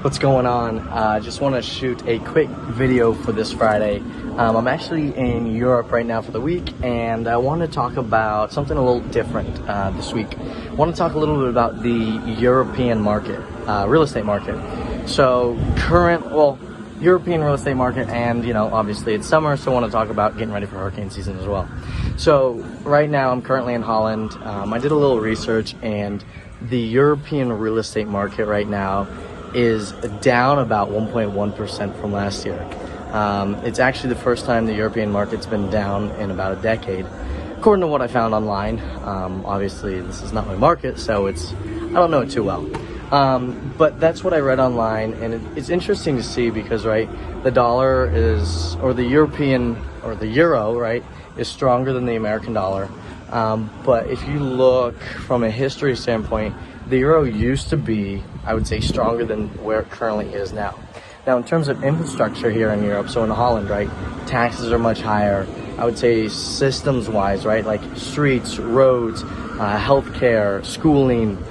What's going on? Just want to shoot a quick video for this Friday. I'm actually in Europe right now for the week, and I want to talk about something a little different this week. I want to talk a little bit about the European market, real estate market. So European real estate market, and obviously it's summer, so I want to talk about getting ready for hurricane season as well. So right now I'm currently in Holland. I did a little research, and the European real estate market right now is down about 1.1% from last year. It's actually the first time the European market's been down in about a decade, according to what I found online. Obviously, this is not my market, so I don't know it too well. But that's what I read online, and it's interesting to see because, right, the dollar is, or the European, or the euro, right, is stronger than the American dollar. But if you look from a history standpoint, the euro used to be, I would say, stronger than where it currently is now. Now, in terms of infrastructure here in Europe, so in Holland, right, taxes are much higher. I would say systems-wise, right, like streets, roads, healthcare, schooling,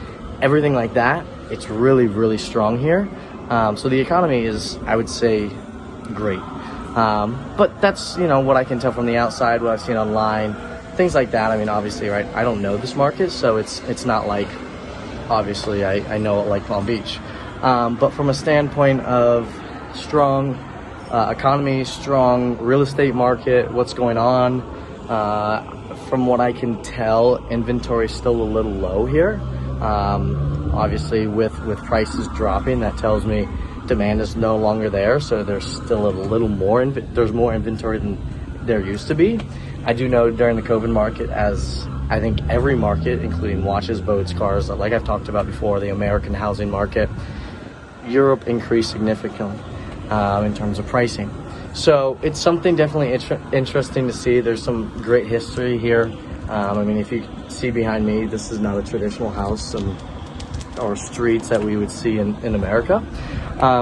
everything like that, it's really, really strong here. So the economy is, I would say, great. But that's, what I can tell from the outside, what I've seen online, things like that. I mean, obviously, right, I don't know this market, so it's not like, obviously, I know it like Palm Beach. But from a standpoint of strong economy, strong real estate market, what's going on, from what I can tell, inventory is still a little low here. Obviously, with prices dropping, that tells me demand is no longer there, so there's still a little more, there's more inventory than there used to be. I do know during the COVID market, as I think every market, including watches, boats, cars, like I've talked about before, the American housing market, Europe increased significantly in terms of pricing. So it's something definitely interesting to see. There's some great history here. I mean, if you see behind me, this is not a traditional house or streets that we would see in America.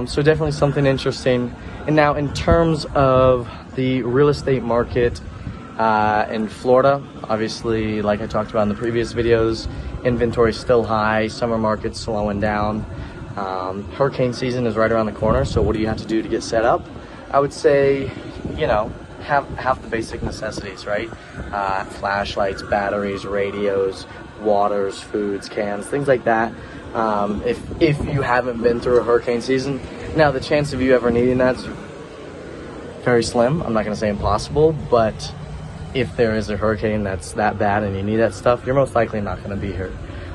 So definitely something interesting. And now in terms of the real estate market in Florida, obviously, like I talked about in the previous videos, inventory is still high, summer market's slowing down. Hurricane season is right around the corner, so what do you have to do to get set up? I would say, have the basic necessities, right? Flashlights, batteries, radios, waters, foods, cans, things like that. If you haven't been through a hurricane season, now the chance of you ever needing that's very slim. I'm not going to say impossible, but if there is a hurricane that's that bad and you need that stuff, you're most likely not going to be here.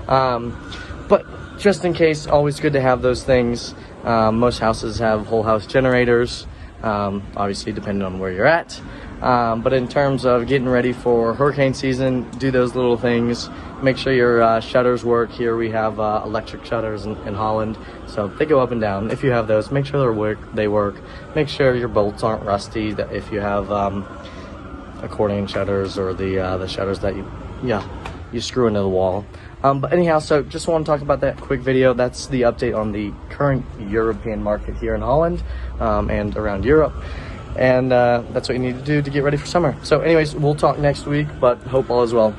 But just in case, always good to have those things. Most houses have whole house generators, obviously depending on where you're at. But in terms of getting ready for hurricane season, do those little things. Make sure your shutters work. Here we have electric shutters in Holland, so they go up and down. If you have those, make sure they work. Make sure your bolts aren't rusty. That if you have accordion shutters or the shutters that you screw into the wall. But anyhow, so just want to talk about that quick video. That's the update on the current European market here in Holland and around Europe. And that's what you need to do to get ready for summer. So anyways, we'll talk next week, but hope all is well.